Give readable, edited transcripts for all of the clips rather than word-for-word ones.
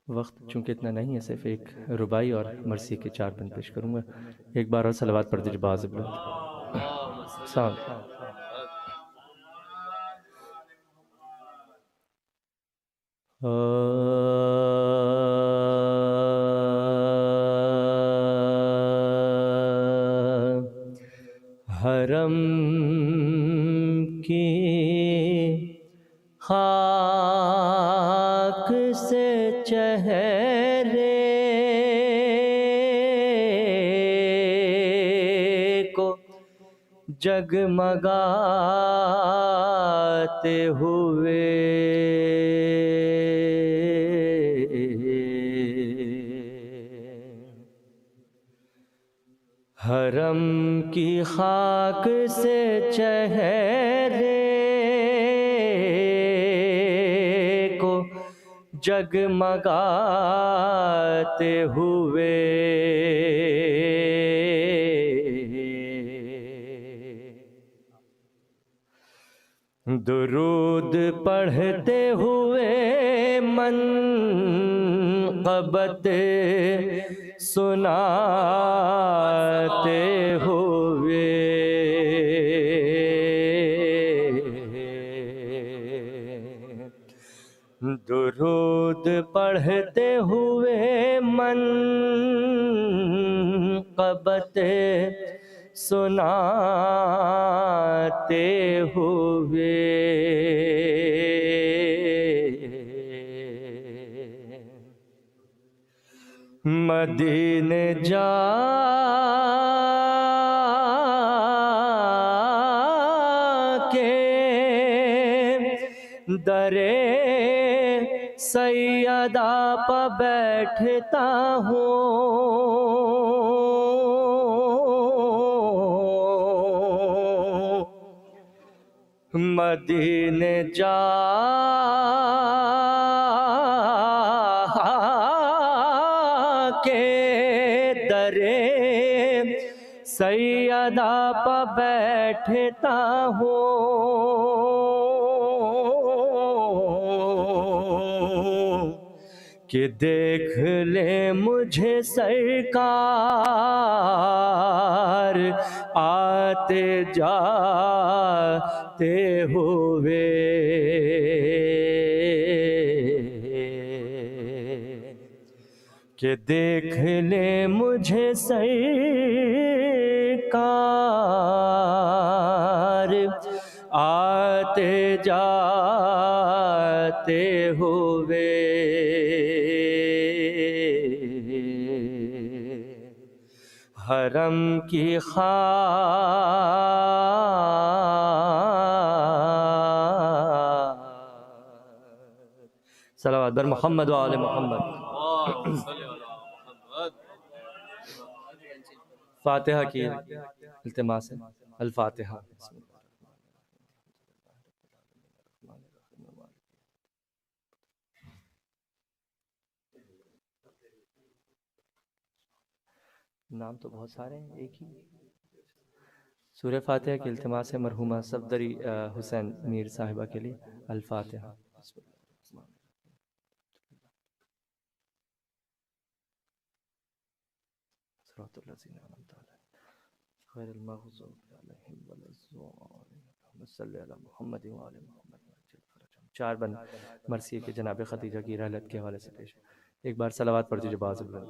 وقت چونکہ اتنا نہیں ہے، صرف ایک ربائی اور مرثیے کے 4 بند پیش کروں گا. ایک بار اور صلوات پڑھ دیجیے باز بلند. سلام. حرم کی خاک سے چہرے کو جگمگاتے ہوئے حرم کی خاک سے چہرے کو جگمگاتے ہوئے درود پڑھتے ہوئے منقبت سناتے ہوئے درود پڑھتے ہوئے منقبت سناتے ہوئے مدینے جا کے درے سیدہ پہ بیٹھتا ہوں مدینے جا کے درے سیدہ پہ بیٹھتا ہوں کہ دیکھ لے مجھے سرکار آتے جاتے ہوئے کہ دیکھ لے مجھے سرکار آتے جاتے ہوئے حرم کی خاک. صلوات بر محمد و آل محمد. فاتحہ کی التماس ہے. الفاتحہ. نام تو بہت سارے ہیں، ایک ہی. سورہ فاتحہ کی التماس ہے مرحومہ صفدری حسین میر صاحبہ کے لیے. الفاتحہ. صراط الذین انعمت علیہم غیر المغضوب علیہم ولا الضالین. اللہم صلی علی محمد و آل محمد. 4 بند مرثیے کے جناب خدیجہ کی رحلت کے حوالے سے پیش. ایک بار صلوات پڑھ دیجیے باز بلند.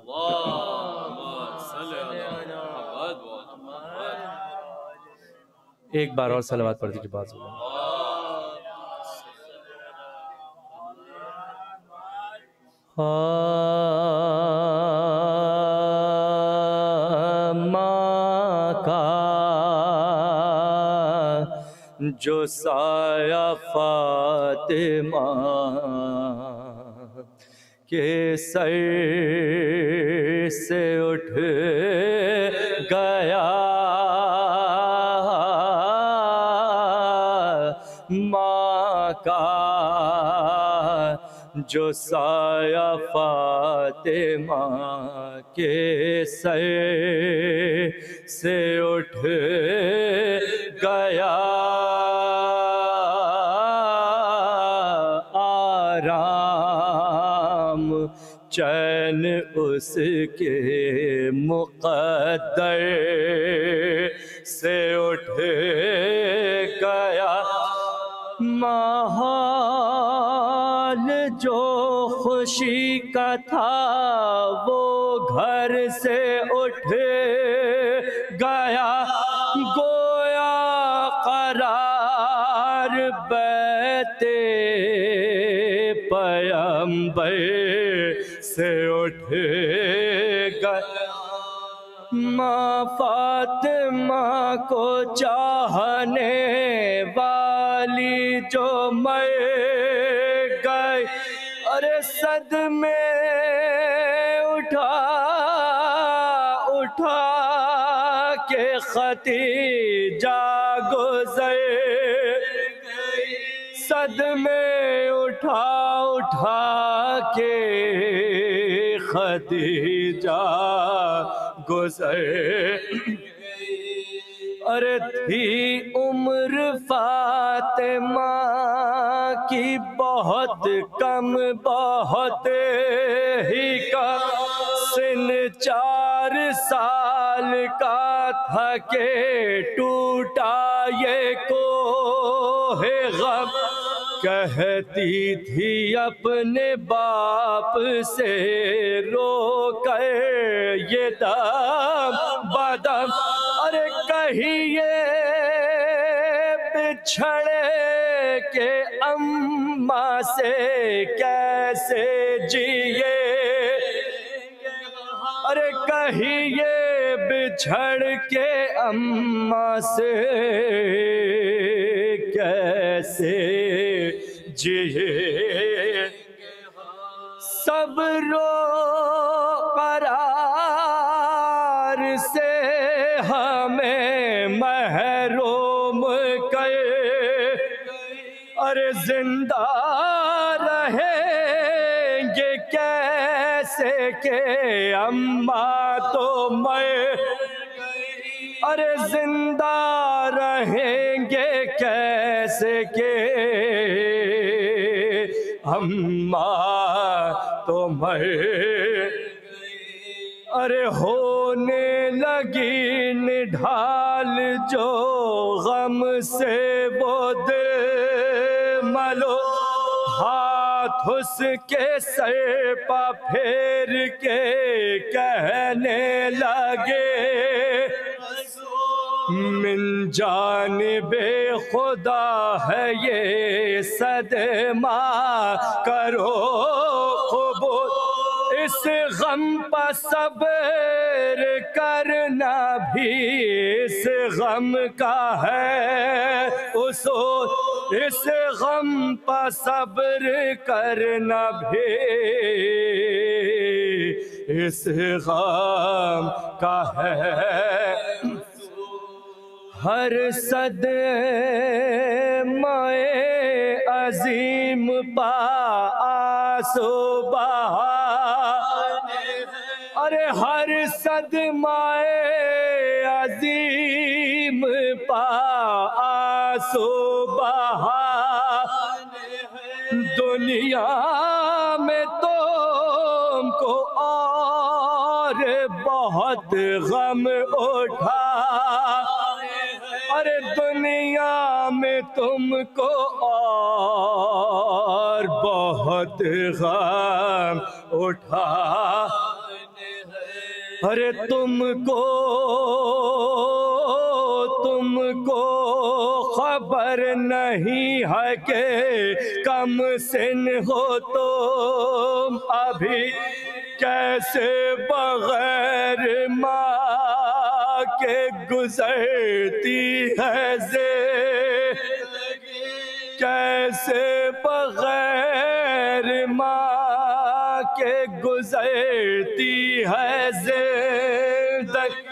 ایک بار اور صلوات پڑھ دیجیے باز بلند. ماں کا جو سایہ فاطمہ کے سر سے اٹھ گیا، ماں کا جو سایہ فاطمہ کے سر سے اٹھ گیا، آرام چین اس کے مقدر سے اٹھ گیا محال جو خوشی کا تھا وہ گھر سے اٹھ گیا گویا قرار بیت پیمبر سے اٹھ گیا ماں فاطمہ کو چاہنے والی جو مر گئی ارے صدمے اٹھا کے ختیجہ گزر گئی صدمے اٹھا کے ختیجہ گزر ارے تھی عمر فاطمہ کی بہت کم بہت ہی کم سن 4 سال کا تھا کہ ٹوٹا یہ کوہ غم کہتی تھی اپنے باپ سے رو کر یہ دم بدم ارے کہیے بچھڑے کے اماں سے کیسے جیے ارے کہیے بچھڑ کے اماں سے کیسے جیے صبر و قرار سے ہمیں محروم کر ارے زندہ رہیں گے کیسے کہ اماں تو مر ارے زندہ رہیں گے کیسے کہ اماں تو مر ارے ہونے لگی نڈھال جو غم سے وہ دل ملو ہاتھ اس کے سر پا پھیر کے کہنے لگے من جانب خدا ہے یہ صدمہ کرو قبول اس غم پر صبر کرنا بھی اس غم کا ہے اصول اس غم پر صبر کرنا بھی اس غم کا ہے ہر صدمہ عظیم پا آنسو بہانے ارے ہر صدمہ عظیم پا آنسو بہانے دنیا میں تم کو اور بہت غم اٹھا ارے دنیا میں تم کو اور بہت غم اٹھا ارے تم کو خبر نہیں ہے کہ کم سن ہو تم ابھی کیسے بغیر ماں کے گزرتی ہے زندگی کیسے بغیر ماں کے گزرتی ہے زندگی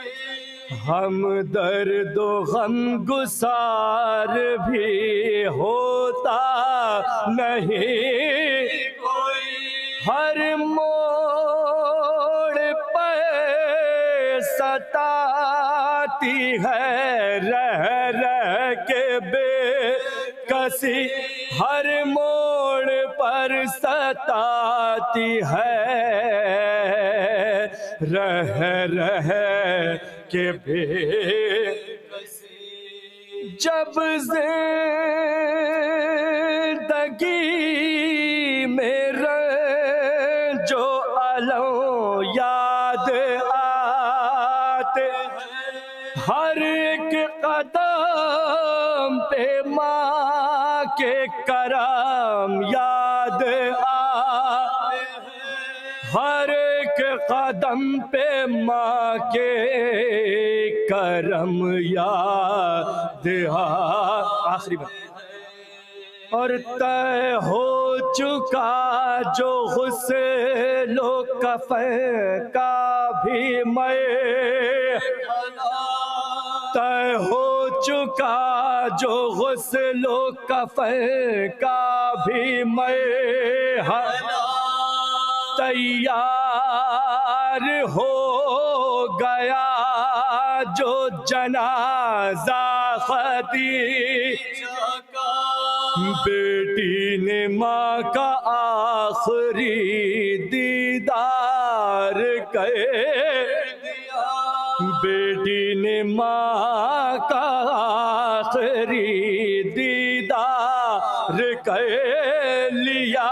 ہم درد و غم گسار بھی ہوتا نہیں کوئی ہر موڑ پہ ستاتی ہے رہ کے بے کسی ہر موڑ پر ستاتی ہے رہ رہ کے بے جب زندگی میں رنجو الم یاد آتے ہر ایک قدم پہ ماں کے کرم یاد آتے ہر ایک قدم پہ ماں کے کرم یاد آخری بات اور طے ہو چکا جو غسل و کفن کا بھی میں طے ہو چکا جو غسل و کفن کا بھی میں تیار ہو گیا جو جنازہ خدیجہ کا بیٹی نے ماں کا آخری دیدار کر دیا بیٹی نے ماں کا آخری دیدار کر لیا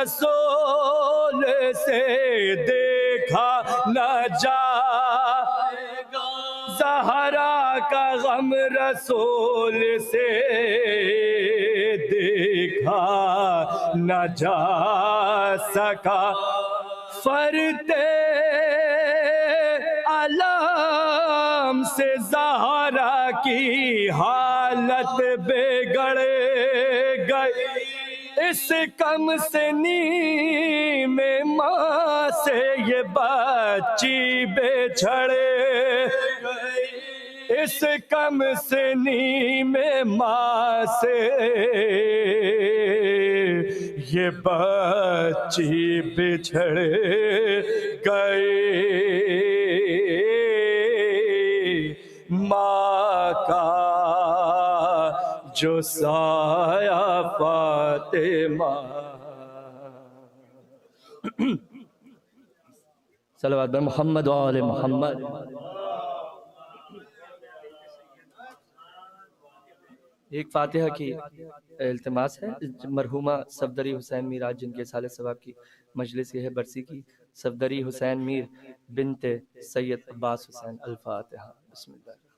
رسول سے دیکھا نہ جائے گا زہرا کا غم رسول سے دیکھا نہ جا سکا فرتے علام سے زہرا کی حالت بگڑ گئی اس کم سنی میں ماں سے یہ بچی بچھڑ گئی اس کم سنی میں ماں سے یہ بچی بچھڑ گئی ماں کا جو سایہ فاطمہ صلوات بر محمد و آل محمد ایک فاتحہ کی التماس ہے مرحومہ صفدری حسین میر آج جن کے سال ثواب کی مجلس یہ ہے برسی کی صفدری حسین میر بنت سید عباس حسین الفاتحہ بسم اللہ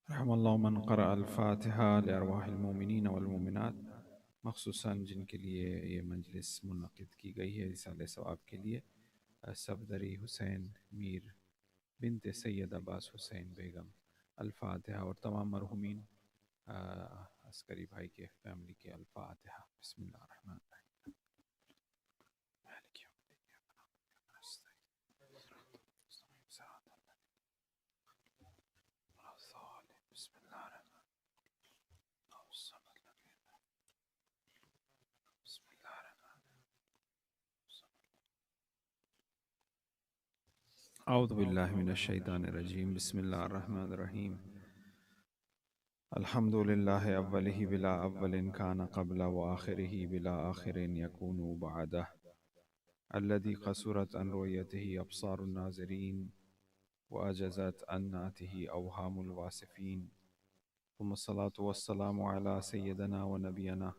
رحم اللہ من قرأ الفاتحہ لارواح المومنین والمومنات مخصوصاً جن کے لیے یہ مجلس منعقد کی گئی ہے رسالہ ثواب کے لیے صفدری حسین میر بنت سید عباس حسین بیگم الفاتحہ اور تمام مرحومین عسکری بھائی کے فیملی کے الفاتحہ بسم اللہ الرحمن الرحیم اعوذ باللہ من الشیطان الرجیم بسم اللہ الرحمن الرحیم الحمد للہ اولہ بلا اول کان قبل و آخرہ بلا آخر یکون بعدہ الذي قصرت عن رؤيته أبصار الناظرين وأجزت عن نعته أوهام الواصفين. ثم الصلاة والسلام على سيدنا ونبينا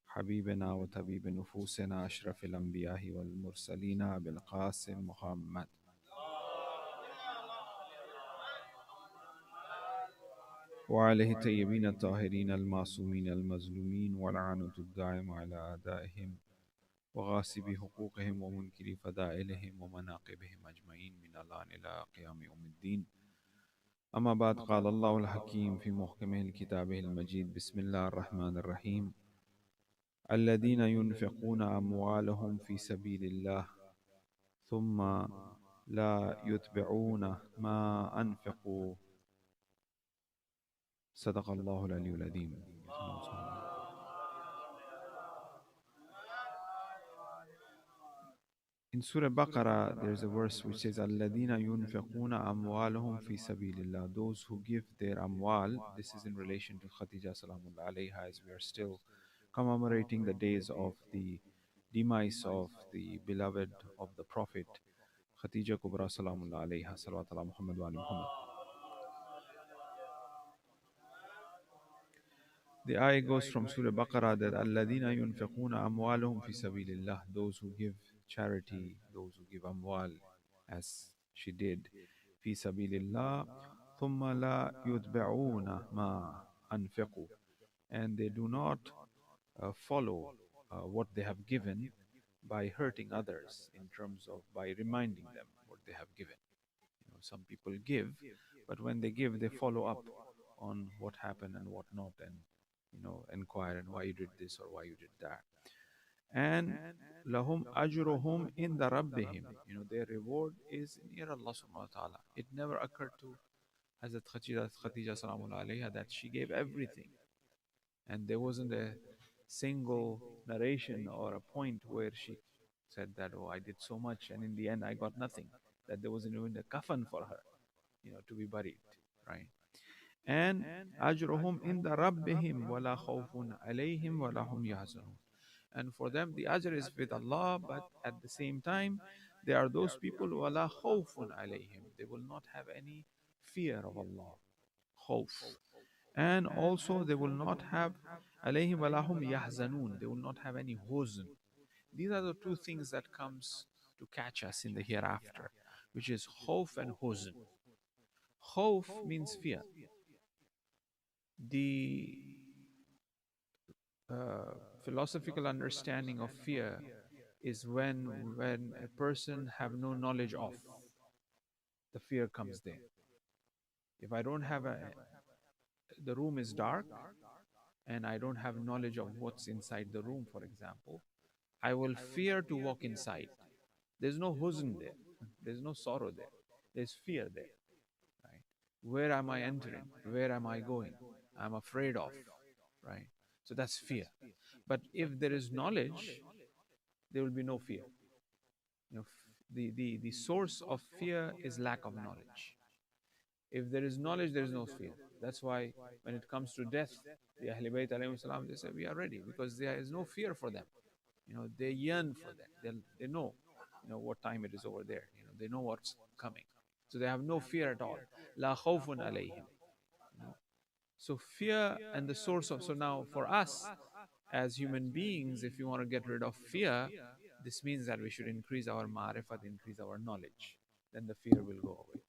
حبيبنا وطبيب نفوسنا أشرف الأنبياء والمرسلين أبي القاسم محمد وعليه الطيبين الطاهرين المعصومين المظلومين واللعنة الدائمة على أعدائهم وغاصبي حقوقهم ومنكري فضائلهم ومناقبهم أجمعين من الآن إلى قيام يوم الدين. أما بعد، قال الله الحكيم في محكمه الكتاب المجيد: بسم الله الرحمن الرحيم. الذين ينفقون أموالهم في سبيل الله ثم لا يتبعون ما أنفقوا. صدق الله العلي العظيم. In Surah Baqarah, there's a verse which says, "Alladina yunfiquna amwalahum fi sabilillah." Those who give their amwal. This is in relation to Khadija salamullah alayha, as we are still commemorating the days of the demise of the beloved of the Prophet, Khadija Kubra salamullah alayha, salawatullah Muhammad wa ali Muhammad. The ayah goes from Surah Baqarah that Alladina yunfiquna amwalahum fi sabilillah, those who give charity, those who give amwal, as she did, fi sabilillah, thumma la yutba'una ma anfiqu, and they do not follow what they have given by hurting others, in terms of by reminding them what they have given. You know, some people give, but when they give, they follow up on what happened and what not, and inquire and why you did this or why you did that. And lahum ajruhum inda rabbihim, their reward is near Allah subhanahu wa ta'ala. It never occurred to Hazrat Khadija salamullah alayha that she gave everything, and there wasn't a single narration or a point where she said that, oh, I did so much and in the end I got nothing, that there wasn't even a coffin for her, to be buried, right? And ajruhum inda rabbihim wala khawfun alayhim wala hum yahzanun. And for them the ajr is with Allah, but at the same time they are those people wala khawfun alayhim, they will not have any fear of Allah, khawf. And also they will not have alayhim wala hum yahzanun, they will not have any huzn. These are the two things that comes to catch us in the hereafter, which is khawf and huzn. Khawf means fear. The philosophical understanding of fear is when a person have no knowledge of, the fear comes there. If I don't have the room is dark and I don't have knowledge of what's inside the room, for example, I will fear to walk inside. There's no huzn there, there's no sorrow there, there's fear there, right? Where am I entering? Where am I going? I'm afraid of, right? So that's fear. But if there is knowledge, there will be no fear. The source of fear is lack of knowledge. If there is knowledge, there is no fear. That's why when it comes to death, the Ahlul Bayt alayhim salam, they say we are ready, because there is no fear for them. They yearn for that. They know, what time it is over there. They know what's coming. So they have no fear at all. La khawfun alayhim. So fear and the source of, so now for us as human beings, if you want to get rid of fear, this means that we should increase our ma'rifat, increase our knowledge. Then the fear will go away,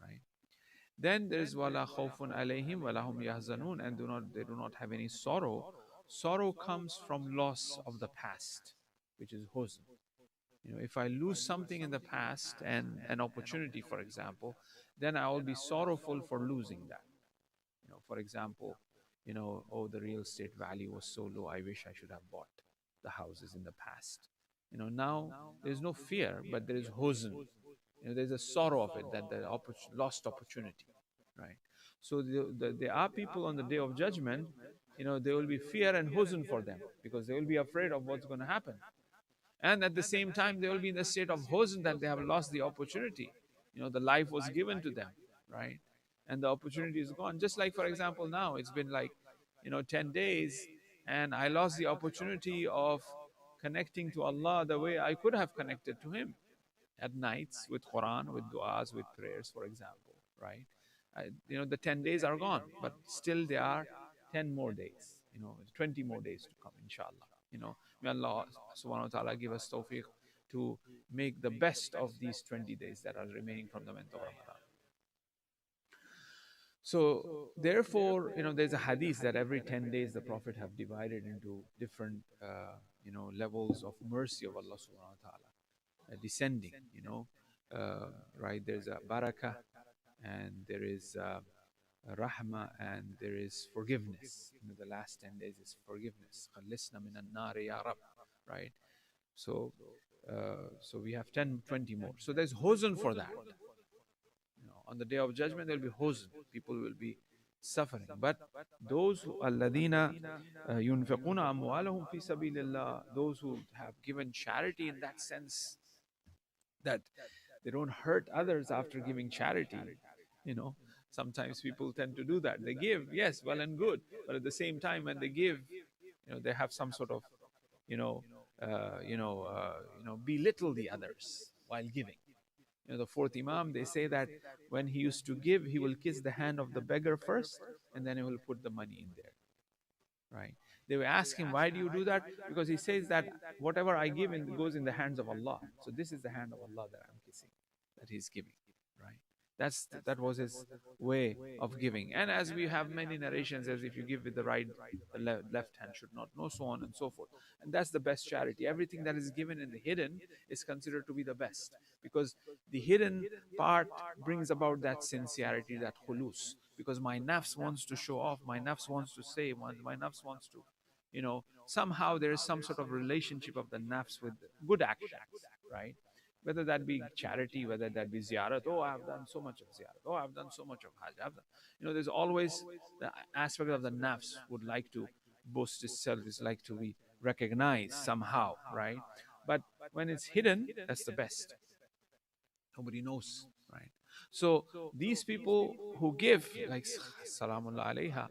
right? Then there is wala khawfun alayhim wala hum yahzanun, and they do not have any sorrow. Sorrow comes from loss of the past, which is huzn. If I lose something in the past, and an opportunity, for example, then I will be sorrowful for losing that. For example, oh, the real estate value was so low, I wish I should have bought the houses in the past. Now there's no fear, but there is huzn. There's a sorrow of it, that the lost opportunity, right? So there are people on the day of judgment, there will be fear and huzn for them, because they will be afraid of what's going to happen. And at the same time, they will be in the state of huzn that they have lost the opportunity. The life was given to them, right? And the opportunity is gone. Just like, for example, now it's been like, 10 days, and I lost the opportunity of connecting to Allah the way I could have connected to Him at nights with Quran, with du'as, with prayers, for example, right? The 10 days are gone, but still there are 10 more days, 20 more days to come, inshallah. May Allah subhanahu wa ta'ala give us tawfiq to make the best of these 20 days that are remaining from the month of Ramadan. So therefore, there's a hadith that every 10 days the Prophet have divided into different, levels of mercy of Allah subhanahu wa ta'ala descending, right? There's a barakah, and there is rahma, and there is forgiveness. The last 10 days is forgiveness. Khalisna minan nar ya Rab, right? So, so we have 10, 20 more. So there's huzn for that. On the day of judgment, there will be huzn. People will be suffering. But those who alladina yunfiquna amwalahum fi sabilillah, those who have given charity in that sense, that they don't hurt others after giving charity. Sometimes people tend to do that. They give, yes, well and good, but at the same time, when they give, they have some sort of, belittle the others while giving. The fourth Imam, they say that when he used to give, he will kiss the hand of the beggar first, and then he will put the money in there, right? They will ask him, why do you do that? Because he says that whatever I give goes in the hands of Allah. So this is the hand of Allah that I'm kissing, that he's giving, right? That was his way of giving. And as we have many narrations, as if you give with the right, the left hand should not know, so on and so forth. And that's the best charity. Everything that is given in the hidden is considered to be the best, because the hidden part brings about that sincerity, that khulus. Because my nafs wants to show off, my nafs wants to say, my nafs wants to, somehow there is some sort of relationship of the nafs with good actions, right? Whether that be charity, whether that be ziyarat. Oh, I've done so much of ziyarat. Oh, I've done so much of hajj. There's always the aspect of the nafs would like to boast itself, is like to be recognized somehow, right? But when it's hidden, that's the best. Nobody knows, right? So these people who give, like Salamullah alayha,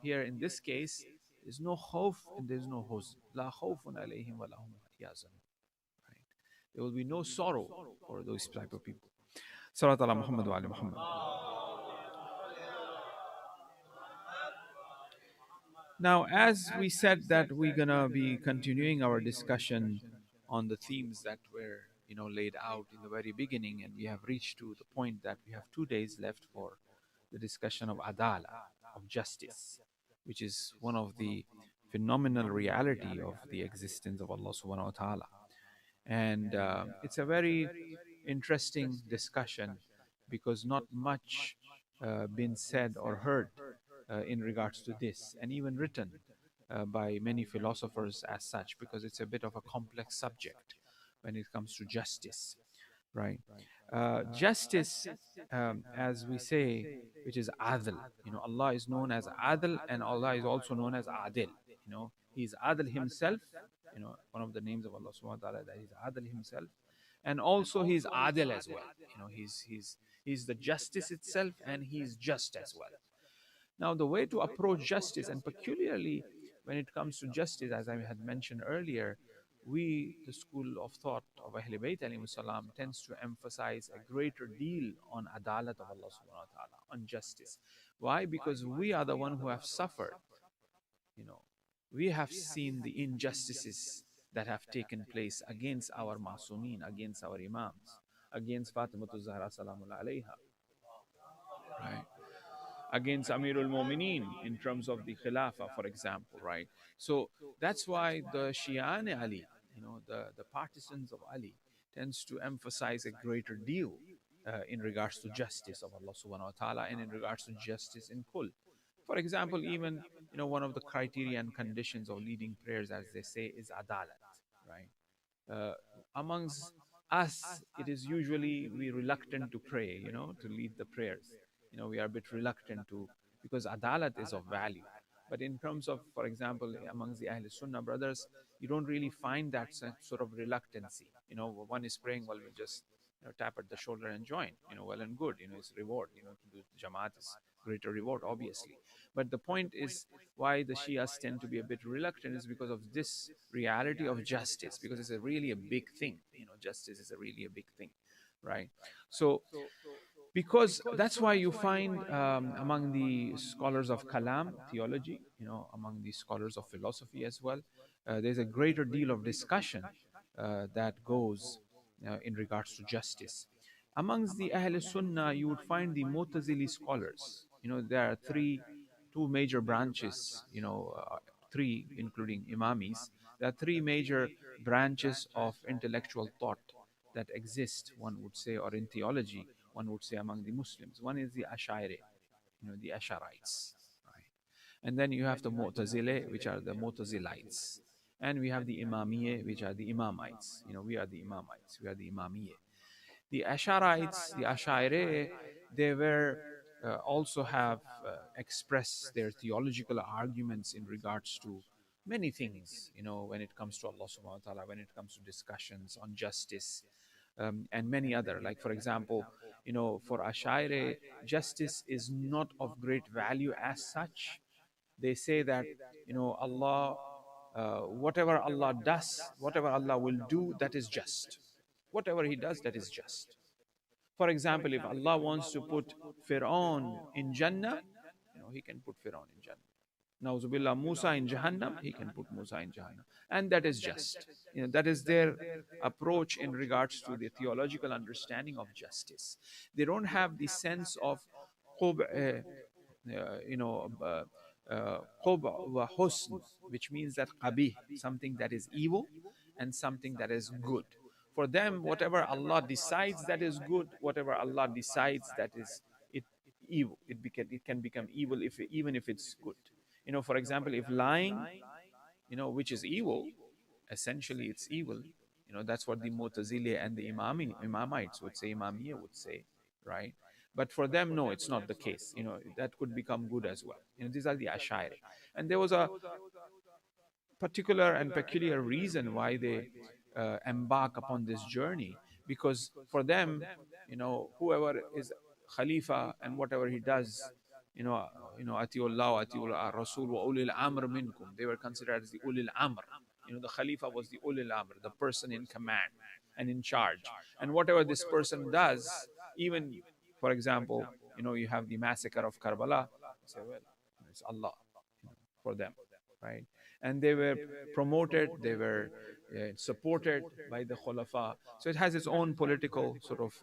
here in this case, there's no khawf and there's no huzn. La khawfun alayhim wa lahum yazanun. There will be no sorrow for those type of people. Salat ala Muhammad wa ali Muhammad. Now, as we said that we're gonna be continuing our discussion on the themes that were, laid out in the very beginning, and we have reached to the point that we have 2 days left for the discussion of adala, of justice, which is one of the phenomenal reality of the existence of Allah subhanahu wa ta'ala. And it's a very interesting discussion, because not much been said or heard in regards to this, and even written by many philosophers as such, because it's a bit of a complex subject when it comes to justice, right? Justice, as we say, which is adl. Allah is known as adl, and Allah is also known as adil. He's adl himself. One of the names of Allah subhanahu wa ta'ala, that he's adl himself, and also he's adil as well. He's the justice itself, and he's just as well. Now, the way to approach justice, and peculiarly when it comes to justice, as I had mentioned earlier, we, the school of thought of Ahl Bayt alayhi salam, tends to emphasize a greater deal on adalat of Allah subhanahu wa ta'ala, on justice. Why? Because we are the one who have suffered. We have seen the injustices that have taken place against our Masumeen, against our Imams, against Fatimatul Zahra Salamullah alayha, right? Against Amirul Mu'mineen in terms of the Khilafah, for example, right? So that's why the Shi'an Ali, the partisans of Ali, tends to emphasize a greater deal in regards to justice of Allah subhanahu wa ta'ala, and in regards to justice in kull. For example, even one of the criteria and conditions of leading prayers, as they say, is adalat, right? Amongst us, it is usually we reluctant to pray, to lead the prayers. We are a bit reluctant to, because adalat is of value. But in terms of, for example, amongst the Ahl Sunnah brothers, you don't really find that sort of reluctancy. One is praying, well, we just tap at the shoulder and join, well and good, it's reward, to do Jamaat is greater reward, obviously. But the point is, why the Shias tend to be a bit reluctant is because of this reality of justice, because it's a really a big thing. Justice is a really a big thing, right? So, because that's why you find among the scholars of Kalam theology, among the scholars of philosophy as well, there's a greater deal of discussion that goes in regards to justice. Amongst the Ahl Sunnah, you would find the Mu'tazili scholars. There are two major branches, three, including Imamis. There are three major branches of intellectual thought that exist, one would say, or in theology, one would say, among the Muslims. One is the Ash'ari, the Ash'arites, right? And then you have the Mu'tazile, which are the Mu'tazilites. And we have the Imamiyye, which are the Imamites. We are the Imamites, we are the Imamiyye. The Ash'arites, the Ash'ari, they were also have expressed their theological arguments in regards to many things, when it comes to Allah subhanahu wa ta'ala, when it comes to discussions on justice, and many other. Like, for example, for Ash'ari, justice is not of great value as such. They say that, Allah, whatever Allah does, whatever Allah will do, that is just. Whatever He does, that is just. For example, if Allah wants to put Fir'aun in Jannah, He can put Fir'aun in Jannah. Nauzubillah, Musa in Jahannam, He can put Musa in Jahannam. And that is just. That is their approach in regards to the theological understanding of justice. They don't have the sense of qub, qub wa husn, which means that qabih, something that is evil and something that is good. For them, whatever Allah decides that is good, whatever Allah decides that is it evil, it can become evil even if it's good. For example, if lying, which is evil, essentially it's evil. That's what the Mu'tazili and the Imamites would say, Imamiyya would say, right? But for them, no, it's not the case. That could become good as well. These are the Ash'ari. And there was a particular and peculiar reason why they embark upon this journey, because for them, whoever is Khalifa and whatever he does, Atiullah, Atiullah Rasul wa ulil amr minkum. They were considered as the ulil amr. The Khalifa was the ulil amr, the person in command and in charge. And whatever this person does, even, for example, you have the massacre of Karbala, say, well, it's Allah, for them, right? And they were promoted, they were supported by the Khulafa. So it has its own political sort of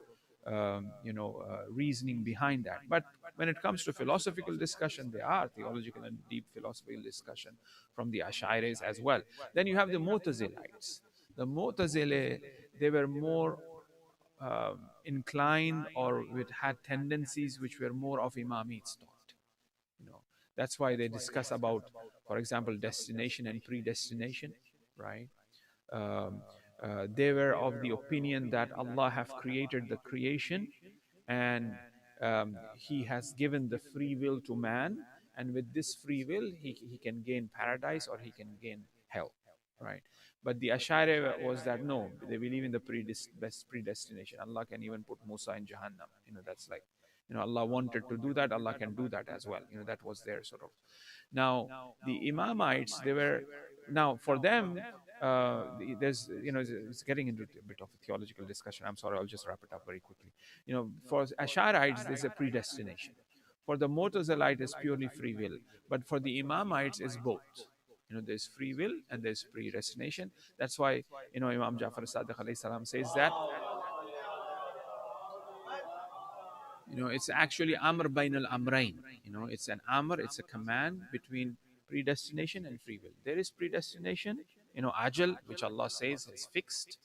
reasoning behind that. But when it comes to philosophical discussion, there are theological and deep philosophical discussion from the Ash'aris as well. Then you have the Mu'tazilites. The Mu'tazile, they were more inclined, or had tendencies which were more of Imamite thought. That's why they discuss about, for example, destination and predestination, right? They were of the opinion that Allah have created the creation, and He has given the free will to man, and with this free will, he can gain paradise or he can gain hell, right? But the Ash'ari was that no, they believe in the best predestination. Allah can even put Musa in Jahannam. That's like, Allah wanted to do that, Allah can do that as well. That was their sort of. Now, the Imamites, they were, now for them, there's, it's getting into a bit of a theological discussion. I'm sorry, I'll just wrap it up very quickly. For Ash'arites, there's a predestination. For the Mu'tazilite, it's purely free will. But for the Imamites, it's both. There's free will and there's predestination. That's why, Imam Ja'far as-Sadiq alayhi salam says that, it's actually amr bain al-amrain. It's an amr, it's a command between predestination and free will. There is predestination, ajal, which Allah says is fixed,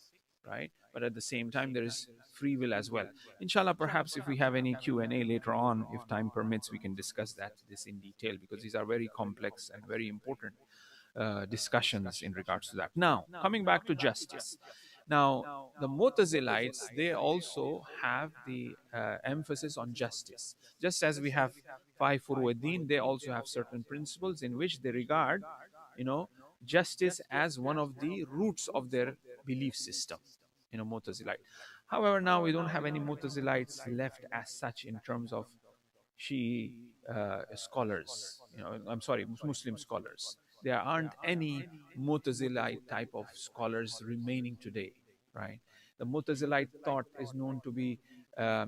right? But at the same time, there is free will as well. Inshallah, perhaps if we have any Q&A later on, if time permits, we can discuss this in detail, because these are very complex and very important discussions in regards to that. Now, coming back to justice. Now, the Mu'tazilites, they also have the emphasis on justice. Just as we have five Furu'id-Din, they also have certain principles in which they regard, justice as one of the roots of their belief system, Mu'tazilite. However, now we don't have any Mutazilites left as such in terms of Shi scholars. I'm sorry, Muslim scholars. There aren't any Mutazilite type of scholars remaining today, right? The Mutazilite thought is known to be a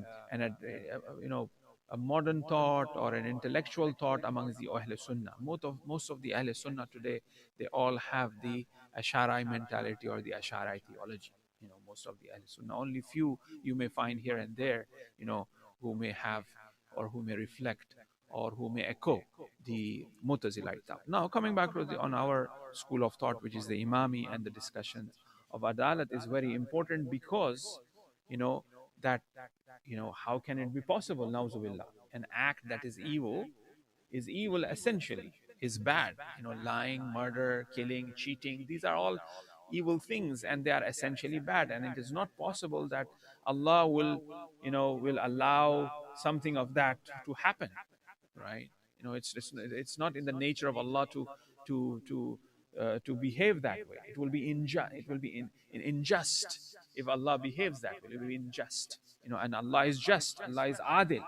modern thought or an intellectual thought amongst the Ahl Sunnah. Most of the Ahl Sunnah today, they all have the Ash'ari mentality or the Ash'ari theology. Most of the Ahl Sunnah. Only few you may find here and there, who may have or who may reflect or who may echo the Mutazilite thought. Now, coming back to on our school of thought, which is the Imami, and the discussions of Adalat is very important because, that, how can it be possible, Nauzubillah, an act that is evil essentially, is bad. Lying, murder, killing, cheating, these are all evil things and they are essentially bad. And it is not possible that Allah will allow something of that to happen, right? It's not in the nature of Allah to behave that way. It will be unjust. It will be unjust if Allah behaves that way. It will be unjust. And Allah is just. Allah is adil,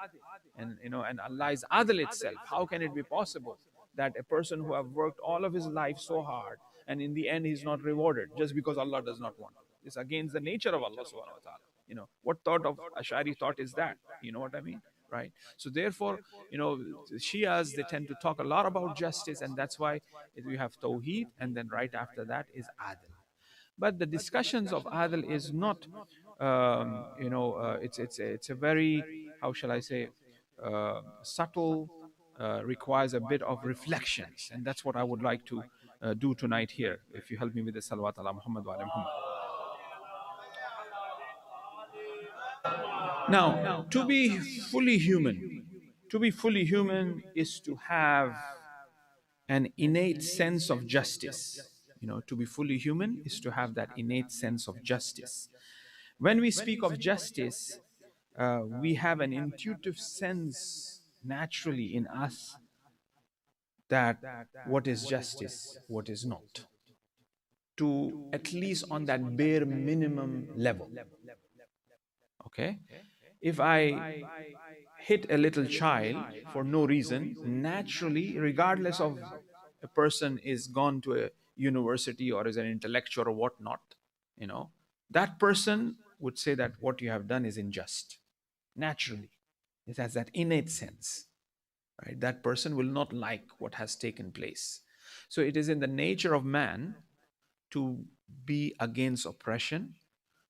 and Allah is adil itself. How can it be possible that a person who have worked all of his life so hard and in the end he's not rewarded just because Allah does not want? It's against the nature of Allah subhanahu wa ta'ala. What thought of Ash'ari thought is that? You know what I mean? Right? So therefore, Shias, they tend to talk a lot about justice, and that's why we have Tawheed, and then right after that is Adl. But the discussions of Adl is not, it's a very, how shall I say, subtle, requires a bit of reflections, and that's what I would like to do tonight here. If you help me with the Salawat ala Muhammad wa ala Muhammad. Now, to be fully human is to have an innate sense of justice. To be fully human is to have that innate sense of justice. When we speak of justice, we have an intuitive sense naturally in us that what is justice, what is not, to at least on that bare minimum level. Okay? If I hit a little child for no reason, naturally, regardless of a person is gone to a university or is an intellectual or whatnot, that person would say that what you have done is unjust. Naturally, it has that innate sense, right? That person will not like what has taken place. So it is in the nature of man to be against oppression,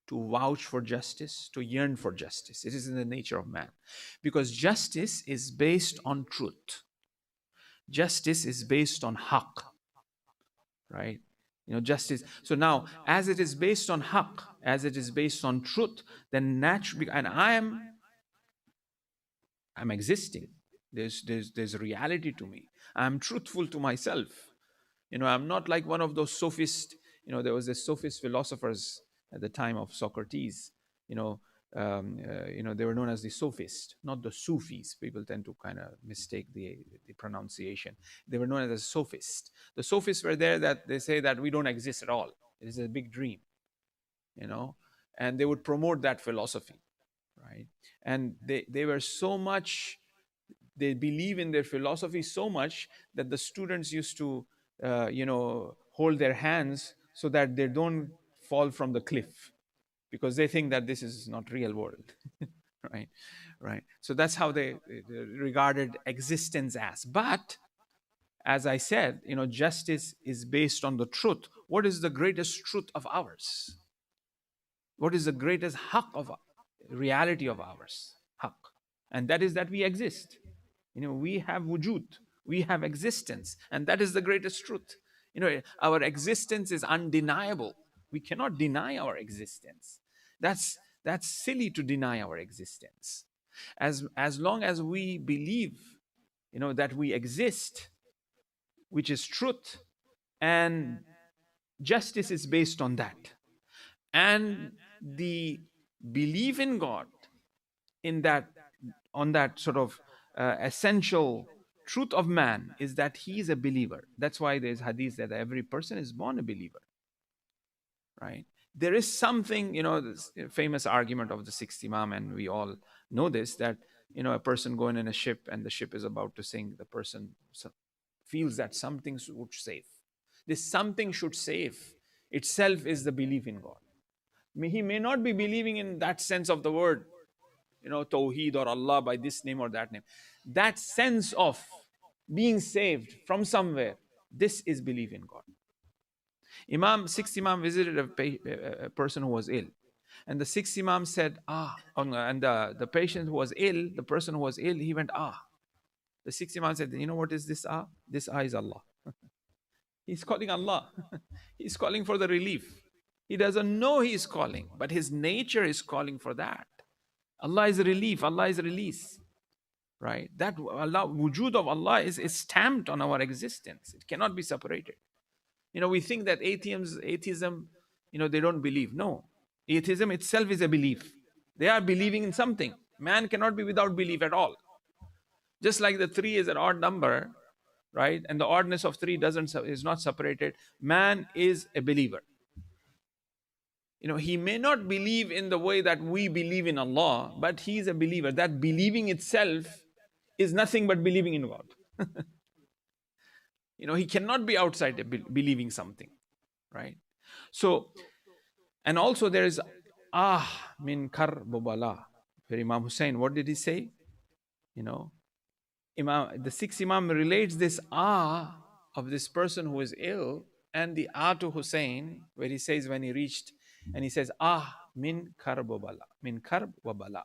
to vouch for justice, to yearn for justice. It is in the nature of man. Because justice is based on truth. Justice is based on haqq, right? Justice. So now, as it is based on haqq, as it is based on truth, then naturally, and I'm existing. There's reality to me. I'm truthful to myself. I'm not like one of those sophists. There was a sophist philosophers at the time of Socrates. They were known as the sophists, not the Sufis. People tend to kind of mistake the pronunciation. They were known as a sophist. The sophists were there that they say that we don't exist at all. It is a big dream, and they would promote that philosophy, right? And they were so much, they believe in their philosophy so much that the students used to, hold their hands so that they don't fall from the cliff, because they think that this is not real world. right. So that's how they regarded existence as. But as I said, justice is based on the truth. What is the greatest truth of ours? What is the greatest haqq of reality of ours? Haqq. And that is that we exist. We have wujud, we have existence, and that is the greatest truth. Our existence is undeniable. We cannot deny our existence. That's silly to deny our existence. As long as we believe, that we exist, which is truth, and justice is based on that. And the belief in God, on that sort of essential truth of man, is that he is a believer. That's why there's hadith that every person is born a believer, right? There is something, this famous argument of the sixth Imam, and we all know this, that, a person going in a ship and the ship is about to sink, the person feels that something should save. This something should save itself is the belief in God. He may not be believing in that sense of the word, Tawheed or Allah by this name or that name. That sense of being saved from somewhere, this is belief in God. Sixth Imam visited a person who was ill. And the sixth Imam said, and the patient who was ill, the person who was ill, he went, The sixth Imam said, what is this ah? This is Allah. He's calling Allah. He's calling for the relief. He doesn't know he is calling, but his nature is calling for that. Allah is relief, Allah is release. Right? That Allah, wujud of Allah is stamped on our existence. It cannot be separated. We think that atheism, they don't believe. No. Atheism itself is a belief. They are believing in something. Man cannot be without belief at all. Just like the 3 is an odd number, right? And the oddness of 3 is not separated. Man is a believer. He may not believe in the way that we believe in Allah, but he is a believer. That believing itself is nothing but believing in God. He cannot be outside believing something, right? So, and also there is min karbala. For Imam Hussein, what did he say? The sixth Imam relates this of this person who is ill and the to Hussein, where he says when he reached, and he says min karbala, min karb wa bala.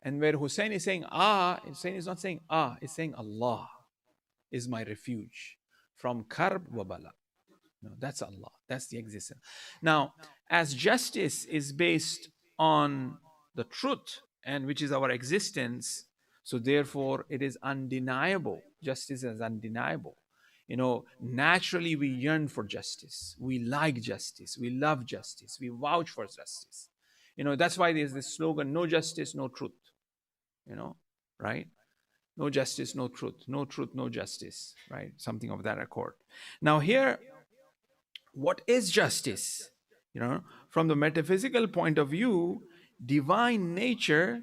And where Hussein is saying Hussein is not saying he's saying Allah is my refuge from karb wa bala. No, that's Allah. That's the existence. Now, as justice is based on the truth, and which is our existence, so therefore it is undeniable. Justice is undeniable. Naturally we yearn for justice. We like justice. We love justice. We vouch for justice. That's why there's this slogan, no justice, no truth. Right? No justice, no truth. No truth, no justice. Right? Something of that accord. Now here, what is justice? From the metaphysical point of view, divine nature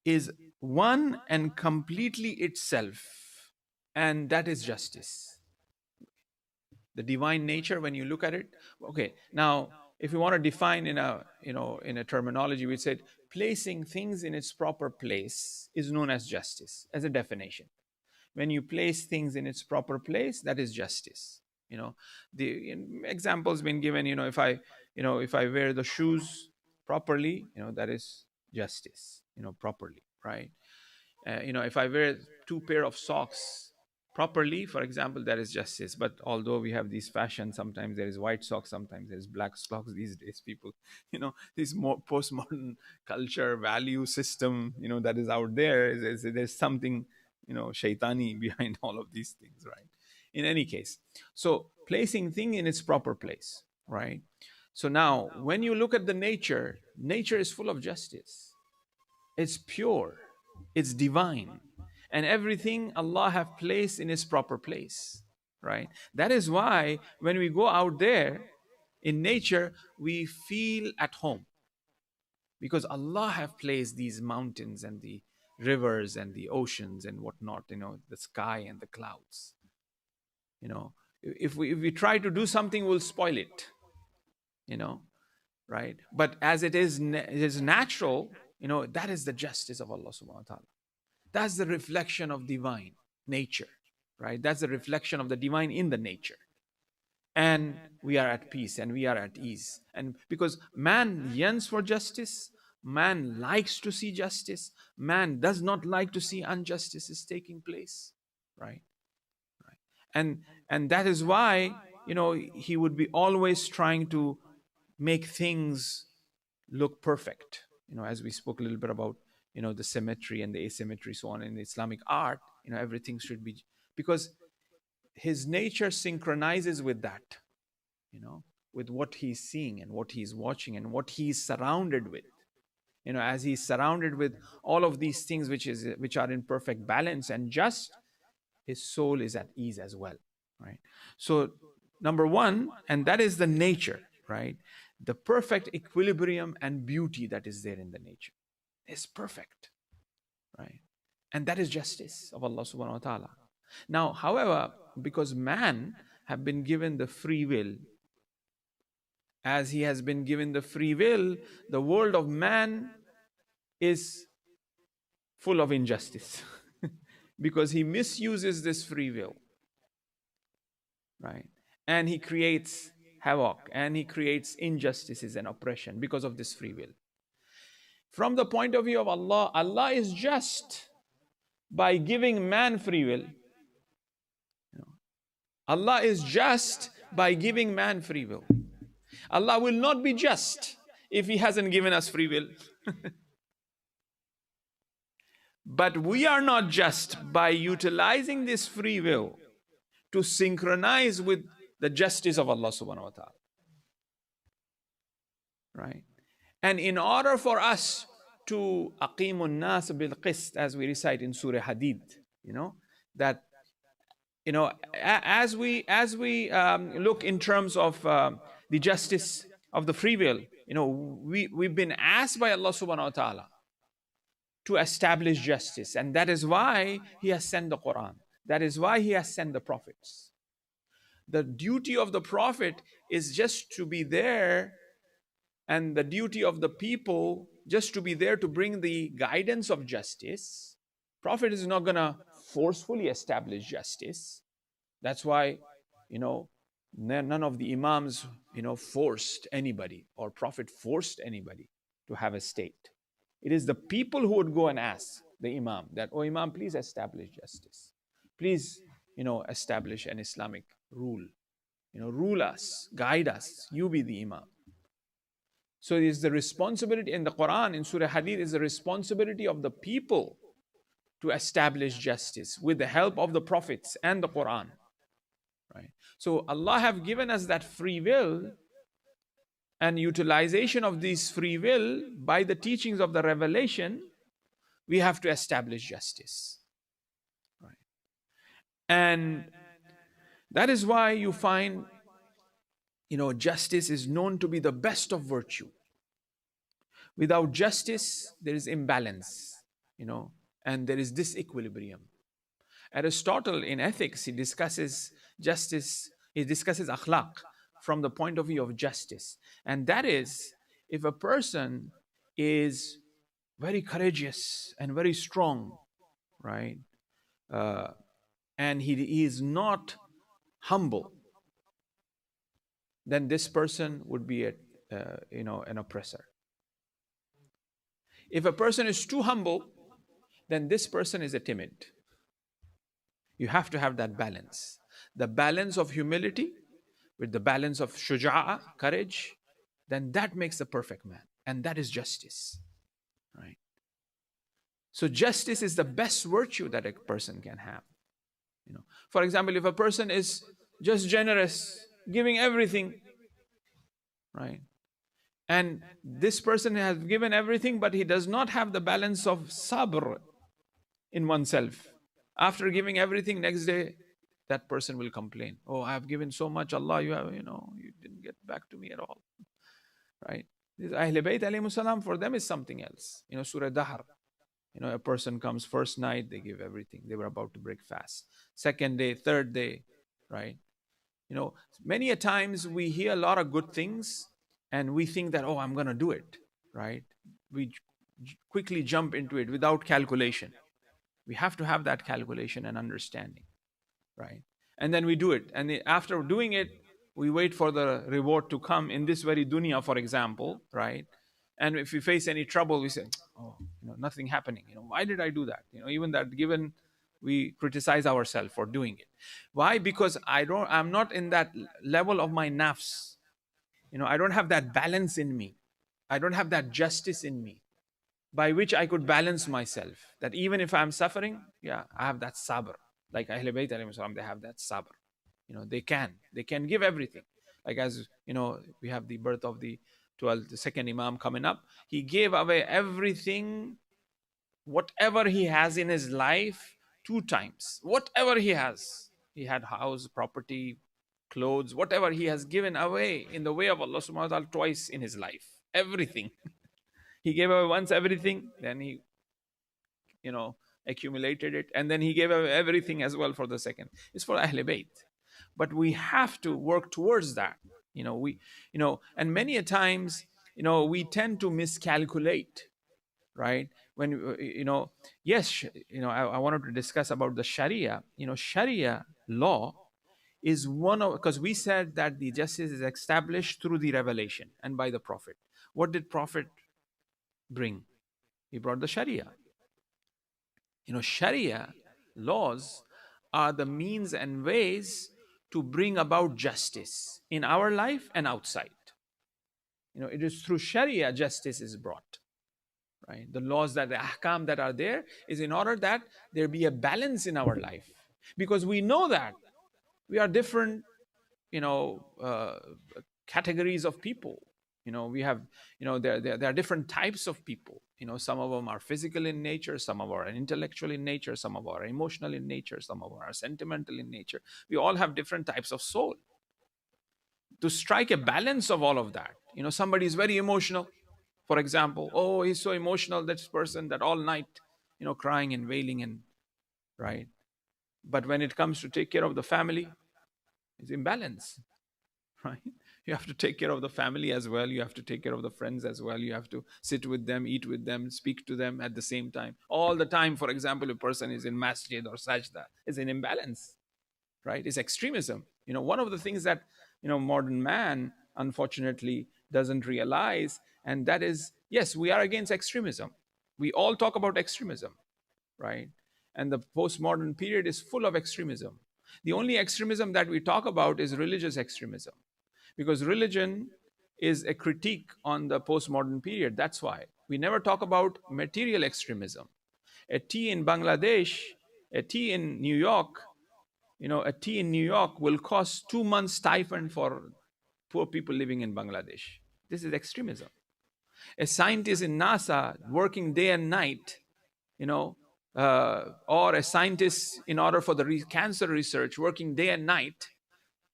is one and completely itself, and that is justice. The divine nature, when you look at it, okay. Now, if you want to define in a terminology, we said placing things in its proper place is known as justice, as a definition. When you place things in its proper place, that is justice. The examples been given. If I wear the shoes properly, that is justice. Properly, right? If I wear 2 pair of socks properly, for example, that is justice. But although we have these fashion, sometimes there is white socks, sometimes there is black socks these days. People, this more postmodern culture value system, that is out there. There's something, shaitani behind all of these things, right? In any case, so placing thing in its proper place, right? So now, when you look at the nature is full of justice. It's pure, it's divine, and everything Allah have placed in its proper place, right? That is why when we go out there in nature, we feel at home, because Allah have placed these mountains and the rivers and the oceans and whatnot, the sky and the clouds. If we try to do something, we'll spoil it, right? But as it is natural, that is the justice of Allah subhanahu wa ta'ala. That's the reflection of divine nature, right? That's the reflection of the divine in the nature. And we are at peace and we are at ease. And because man yearns for justice, man likes to see justice, man does not like to see injustice is taking place, right? And that is why, he would be always trying to make things look perfect. As we spoke a little bit about, the symmetry and the asymmetry, so on in the Islamic art, everything should be, because his nature synchronizes with that, with what he's seeing and what he's watching and what he's surrounded with. As he's surrounded with all of these things which are in perfect balance and just, his soul is at ease as well, right? So number one, and that is the nature, right? the perfect equilibrium and beauty that is there in the nature. It's perfect, right? And that is justice of Allah subhanahu wa ta'ala. Now, however, because man have been given the free will, as he has been given the free will, the world of man is full of injustice because he misuses this free will, right? And he creates havoc and he creates injustices and oppression because of this free will. From the point of view of Allah, Allah is just by giving man free will. Allah is just by giving man free will. Allah will not be just if He hasn't given us free will. But we are not just by utilizing this free will to synchronize with the justice of Allah subhanahu wa ta'ala. Right? And in order for us to aqimun nas bil qist, as we recite in Surah Hadid, that as we look in terms of the justice of the free will, we've been asked by Allah subhanahu wa ta'ala to establish justice, and that is why He has sent the Quran. That is why He has sent the prophets. The duty of the prophet is just to be there, and the duty of the people just to be there to bring the guidance of justice. Prophet is not going to forcefully establish justice. That's why, none of the imams, forced anybody, or prophet forced anybody to have a state. It is the people who would go and ask the imam that, oh imam, please establish justice. Please, establish an Islamic rule. Rule us, guide us. You be the imam. So it is the responsibility in the Quran, in Surah Hadid, is the responsibility of the people to establish justice with the help of the prophets and the Quran. Right? So Allah have given us that free will, and utilization of this free will by the teachings of the revelation, we have to establish justice. Right? And that is why you find, justice is known to be the best of virtue. Without justice, there is imbalance, and there is disequilibrium. Aristotle in ethics, he discusses justice, he discusses akhlaq from the point of view of justice. And that is, if a person is very courageous and very strong, right, and he is not humble, then this person would be an oppressor. If a person is too humble, then this person is a timid. You have to have that balance. The balance of humility with the balance of shuja'ah, courage, then that makes the perfect man. And that is justice. Right? So justice is the best virtue that a person can have. For example, if a person is just generous, giving everything, right? And this person has given everything, but he does not have the balance of sabr in oneself. After giving everything, next day, that person will complain. Oh, I have given so much, Allah, you didn't get back to me at all. Right? This Ahl Bayt alayhi salam, for them is something else. Surah Dahr. A person comes first night, they give everything. They were about to break fast. Second day, third day, right? Many a times we hear a lot of good things and we think that, oh, I'm going to do it, right? We quickly jump into it without calculation. We have to have that calculation and understanding, right? And then we do it. And after doing it, we wait for the reward to come in this very dunya, for example, right? And if we face any trouble, we say, oh, nothing happening. Why did I do that? Even that given, we criticize ourselves for doing it. Why? Because I'm not in that level of my nafs. I don't have that balance in me. I don't have that justice in me by which I could balance myself. That even if I'm suffering, I have that sabr. Like Ahl Bayt alayhi salam, they have that sabr. They can give everything. Like as, we have the birth of the second Imam coming up. He gave away everything, whatever he has in his life, 2 times. Whatever he has. He had house, property, clothes, whatever he has given away in the way of Allah subhanahu wa ta'ala twice in his life. Everything. He gave away once everything, then he, you know, accumulated it, and then he gave away everything as well for the second. It's for Ahl Bayt. But we have to work towards that. And many a times, we tend to miscalculate, right? When, yes, I wanted to discuss about the Sharia. Sharia law is one of, because we said that the justice is established through the revelation and by the Prophet. What did Prophet bring? He brought the Sharia. Sharia laws are the means and ways to bring about justice in our life and outside. It is through Sharia justice is brought, right? The laws, that the ahkam that are there, is in order that there be a balance in our life, because we know that we are different, categories of people. We have, there are different types of people. Some of them are physical in nature, some of them are intellectual in nature, some of them are emotional in nature, some of them are sentimental in nature. We all have different types of soul. To strike a balance of all of that, somebody is very emotional, for example. Oh, he's so emotional, this person, that all night, crying and wailing, and right. But when it comes to take care of the family, it's imbalance, right? You have to take care of the family as well. You have to take care of the friends as well. You have to sit with them, eat with them, speak to them at the same time. All the time, for example, a person is in masjid or sajda, is an imbalance, right? It's extremism. One of the things that, modern man, unfortunately, doesn't realize, and that is, yes, we are against extremism. We all talk about extremism, right? And the postmodern period is full of extremism. The only extremism that we talk about is religious extremism, because religion is a critique on the postmodern period. That's why we never talk about material extremism. A tea in Bangladesh, a tea in New York, a tea in New York will cost 2 months stipend for poor people living in Bangladesh. This is extremism. A scientist in NASA working day and night, or a scientist, in order for the cancer research, working day and night,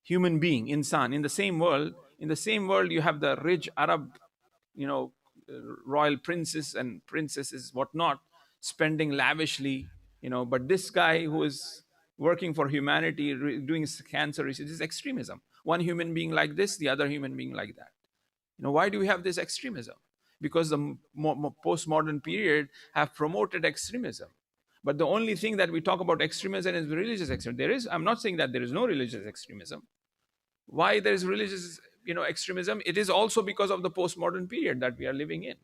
human being, insan, in the same world, you have the rich Arab, royal princes and princesses, whatnot, spending lavishly, but this guy who is working for humanity, doing cancer research, is extremism. One human being like this, the other human being like that. Why do we have this extremism? Because the postmodern period have promoted extremism. But the only thing that we talk about extremism is religious extremism. I'm not saying that there is no religious extremism. Why there is religious, extremism? It is also because of the postmodern period that we are living in,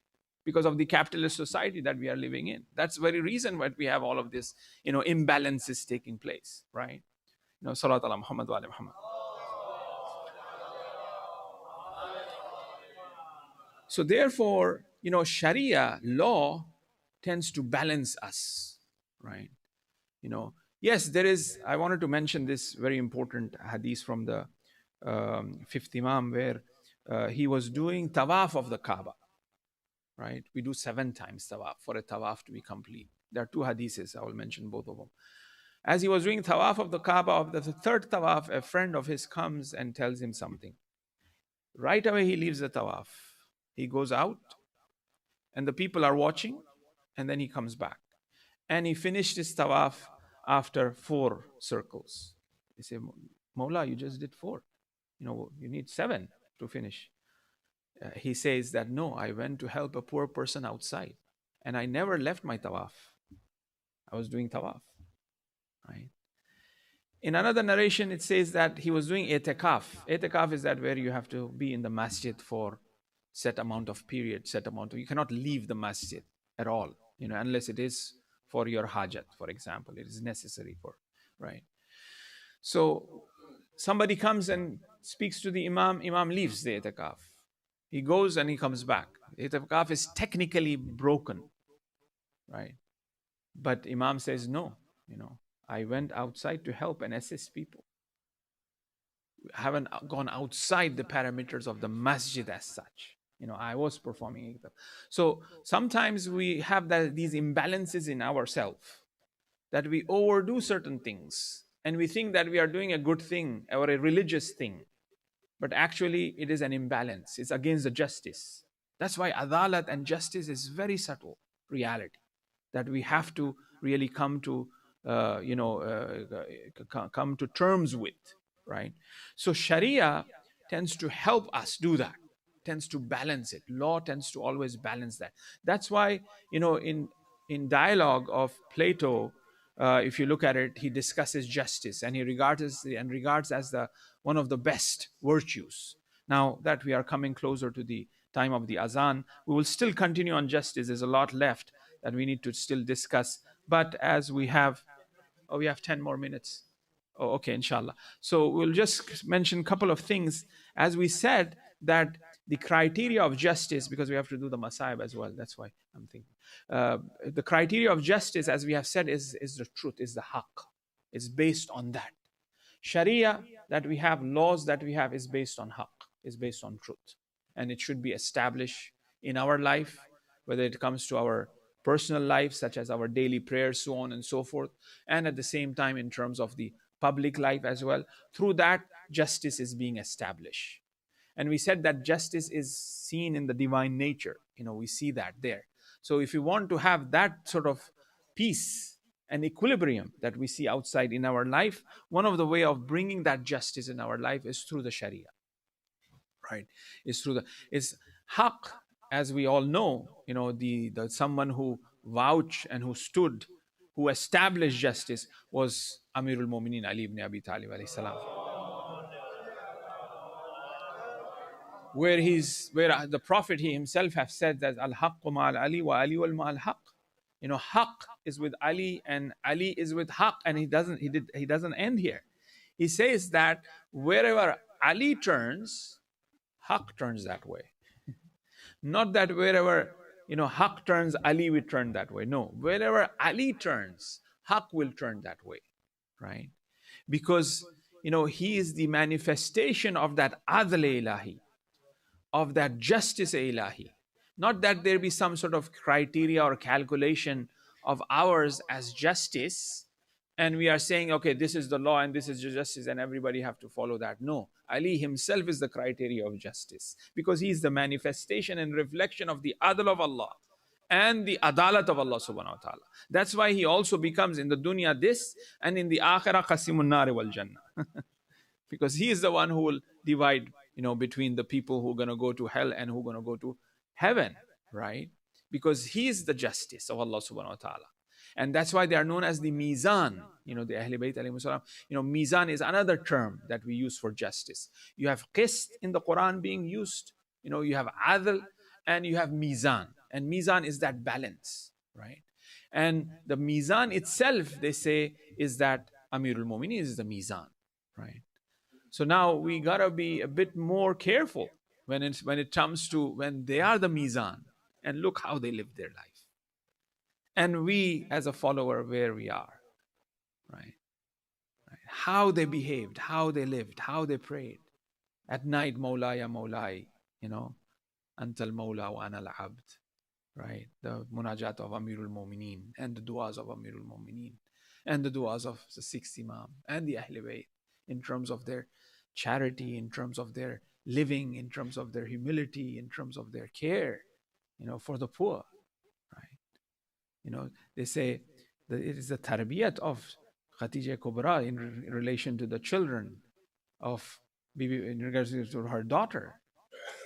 because of the capitalist society that we are living in. That's the very reason why we have all of this, imbalances taking place, right? Salat ala Muhammad wa ala Muhammad. So therefore, Sharia law tends to balance us, right? Yes, there is, I wanted to mention this very important hadith from the fifth Imam, where he was doing tawaf of the Kaaba, right? We do 7 times tawaf for a tawaf to be complete. There are 2 hadiths, I will mention both of them. As he was doing tawaf of the Kaaba, of the 3rd tawaf, a friend of his comes and tells him something. Right away, he leaves the tawaf. He goes out, and the people are watching, and then he comes back. And he finished his tawaf after 4 circles. He said, Mawla, you just did 4. You need 7 to finish. He says that, no, I went to help a poor person outside, and I never left my tawaf. I was doing tawaf, right? In another narration, it says that he was doing itikaf. Itikaf is that where you have to be in the masjid for set amount of period, you cannot leave the masjid at all, unless it is for your hajat, for example. It is necessary for, right? So somebody comes and speaks to the imam leaves the itikaf. He goes and he comes back. Itikaf is technically broken, right? But imam says, no, I went outside to help and assist people. I haven't gone outside the parameters of the masjid as such. I was performing itikaf. So sometimes we have these imbalances in ourselves, that we overdo certain things, And we think that we are doing a good thing or a religious thing, but actually it is an imbalance. It's against the justice. That's why adalat and justice is very subtle reality that we have to really come to come to terms with, right? So Sharia tends to help us do that, tends to balance it. Law tends to always balance that. That's why, in dialogue of Plato, if you look at it, he discusses justice, and he regards as the one of the best virtues. Now that we are coming closer to the time of the azan, we will still continue on justice. There's a lot left that we need to still discuss. But as we have, oh, we have 10 more minutes. Oh, okay, inshallah. So we'll just mention a couple of things. As we said, that the criteria of justice, because we have to do the masaib as well, that's why I'm thinking. The criteria of justice, as we have said, is the truth, is the haqq. It's based on that. Sharia that we have, laws that we have, is based on haqq, is based on truth. And it should be established in our life, whether it comes to our personal life, such as our daily prayers, so on and so forth, and at the same time in terms of the public life as well. Through that, justice is being established. And we said that justice is seen in the divine nature. We see that there. So if we want to have that sort of peace and equilibrium that we see outside in our life, one of the way of bringing that justice in our life is through the Sharia, right? Is haqq, as we all know, the someone who vouched and who stood, who established justice, was Amirul Mu'minin Ali ibn Abi Talib alayhi salam, where the Prophet, he himself have said that al haqqu ma'al Ali wa Ali wal ma'al haqq. Haqq is with Ali and Ali is with haqq, and he doesn't end here. He says that wherever Ali turns, haqq turns that way. Not that wherever haqq turns, Ali will turn that way. No, wherever Ali turns, haqq will turn that way, right? Because he is the manifestation of that adl ilahi, of that justice ilahi. Not that there be some sort of criteria or calculation of ours as justice, and we are saying, okay, this is the law and this is justice and everybody have to follow that. No, Ali himself is the criteria of justice, because he is the manifestation and reflection of the adl of Allah and the adalat of Allah subhanahu wa ta'ala. That's why he also becomes in the dunya this, and in the akhirah qasimun nari wal jannah. Because he is the one who will divide between the people who are going to go to hell and who are going to go to heaven, right? Because he is the justice of Allah subhanahu wa ta'ala. And that's why they are known as the Mizan, the Ahlul Bayt alayhi salam. Mizan is another term that we use for justice. You have qist in the Quran being used, you have adl, and you have Mizan. And Mizan is that balance, right? And the Mizan itself, they say, is that Amirul Mu'minin is the Mizan, right? So now we gotta be a bit more careful when it comes to when they are the Mizan, and look how they live their life. And we, as a follower, where we are, right? How they behaved, how they lived, how they prayed. At night, Mawla ya Mawlai, Antal Mawla wa Ana al-Abd, right? The munajat of Amirul Mu'mineen, and the du'as of Amirul Mu'mineen, and the du'as of the sixth Imam, and the Ahlul Bayt, in terms of their charity, in terms of their living, in terms of their humility, in terms of their care, for the poor, right? They say that it is the tarbiyat of Khadija Kubra in relation to the children of Bibi, in regards to her daughter,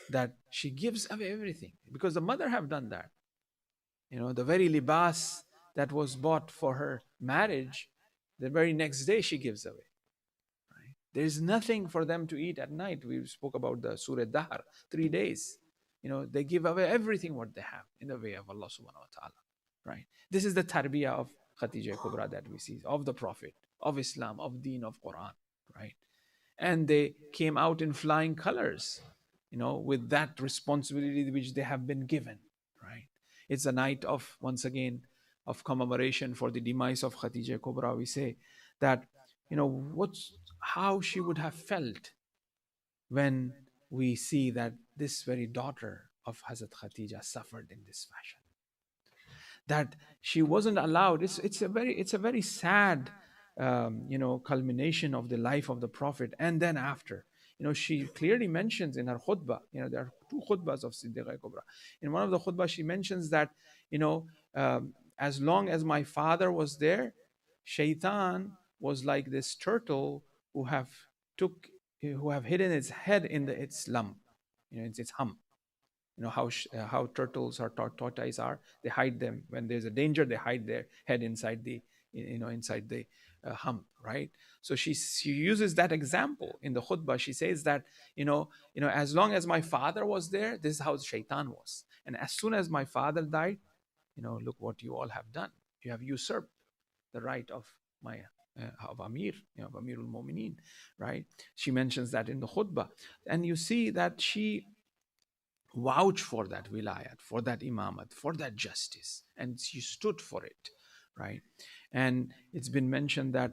that she gives away everything, because the mother have done that. The very libas that was bought for her marriage, the very next day she gives away. There's nothing for them to eat at night. We spoke about the Surah Dahr, 3 days. They give away everything what they have in the way of Allah subhanahu wa ta'ala, right? This is the tarbiyah of Khadija Kubra that we see, of the Prophet, of Islam, of Deen, of Quran, right? And they came out in flying colors, with that responsibility which they have been given, right? It's a night of, once again, of commemoration for the demise of Khadija Kubra. We say that, how she would have felt when we see that this very daughter of Hazrat Khadija suffered in this fashion. That she wasn't allowed. It's a very sad culmination of the life of the Prophet, and then after. She clearly mentions in her khutbah, there are two khutbahs of Siddiqa Kubra. In one of the khutbah, she mentions that, as long as my father was there, Shaitan was like this turtle who have hidden its head in its lump, its hump. How turtles or tortoise are. They hide them when there's a danger. They hide their head inside the hump, right? So she uses that example in the khutbah. She says that as long as my father was there, this is how Shaitan was, and as soon as my father died, look what you all have done. You have usurped the right of my of Amir, of Amirul Mu'mineen, right? She mentions that in the khutbah, and you see that she vouched for that wilayat, for that imamat, for that justice, and she stood for it, right? And it's been mentioned that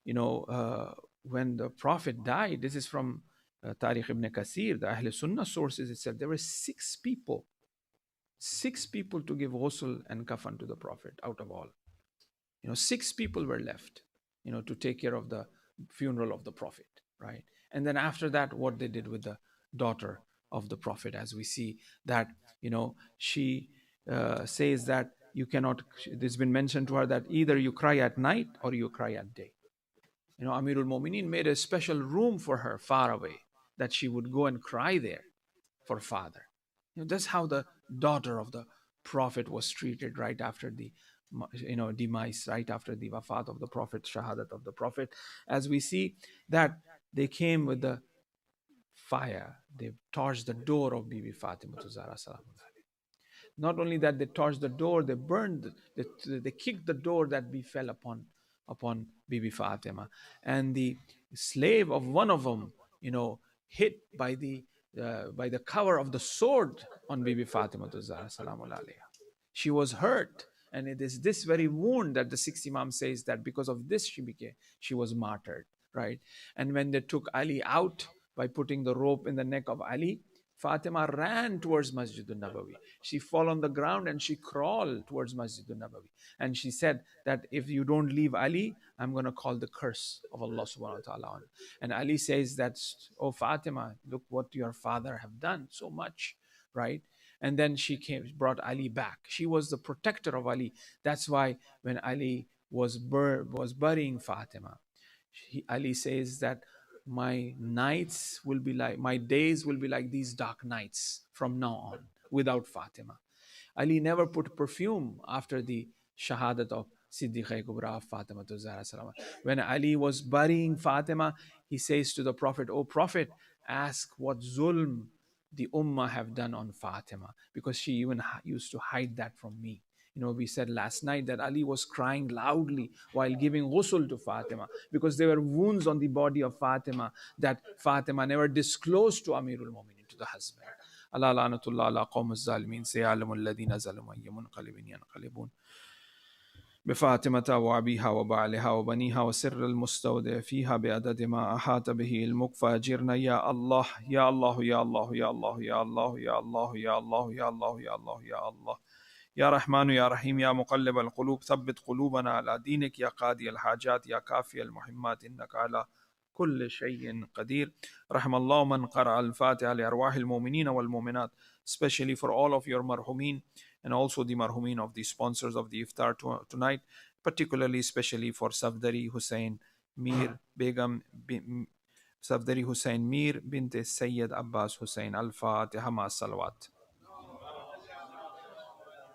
when the Prophet died, this is from Tariq ibn Kasir, the Ahl Sunnah sources, it said there were six people to give ghusl and kafan to the Prophet out of all. Six people were left, to take care of the funeral of the Prophet, right? And then after that, what they did with the daughter of the Prophet, as we see that, she says that you cannot, it's been mentioned to her that either you cry at night or you cry at day. Amirul Mu'mineen made a special room for her far away, that she would go and cry there for father. That's how the daughter of the Prophet was treated right after the demise, right after the wafat of the Prophet, shahadat of the Prophet. As we see that they came with the fire, they torched the door of Bibi Fatima to Zahra salam. Not only that, they torched the door, they burned, they kicked the door that befell upon Bibi Fatima, and the slave of one of them, hit by the cover of the sword on Bibi Fatima to Zahra salam alayha. She was hurt, and it is this very wound that the sixth Imam says that because of this she was martyred, right? And when they took Ali out by putting the rope in the neck of Ali, Fatima ran towards Masjid al-Nabawi. She fell on the ground and she crawled towards Masjid al-Nabawi. And she said that if you don't leave Ali, I'm going to call the curse of Allah subhanahu wa ta'ala on. And Ali says that, oh Fatima, look what your father have done so much, right? And then she brought Ali back. She was the protector of Ali. That's why when Ali was burying Fatima, Ali says that my days will be like these dark nights from now on without Fatima. Ali never put perfume after the shahadat of Siddiqa Kubra Fatima to Zahra Salama. When Ali was burying Fatima, he says to the Prophet, "O Prophet, ask what zulm the ummah have done on Fatima, because she even used to hide that from me." We said last night that Ali was crying loudly while giving ghusl to Fatima, because there were wounds on the body of Fatima that Fatima never disclosed to Amirul Mu'mineen, to the husband. Allah la'natullah ala qawm az-zalimin sayalamu alladhina zalamu ayya munqalibin yanqalibun بفاطمة وأبيها وبعلها وبنيها وسر المستودع فيها بعدد ما أحاط به علمك فأجرنا يا الله يا الله يا الله يا الله يا الله يا الله يا الله يا الله يا الله يا الله يا رحمن يا رحيم يا مقلب القلوب ثبت قلوبنا على دينك يا قاضي الحاجات يا كافي المهمات إنك على كل شيء قدير. رحم الله من قرأ الفاتحة لأرواح المؤمنين والمؤمنات, especially for all of your marhumin and also the marhumin of the sponsors of the iftar tonight, particularly especially for Safdari Hussein Mir Begum Safdari Hussein Mir bint Sayyid Abbas Hussein. Al-Fatiha ma salawat.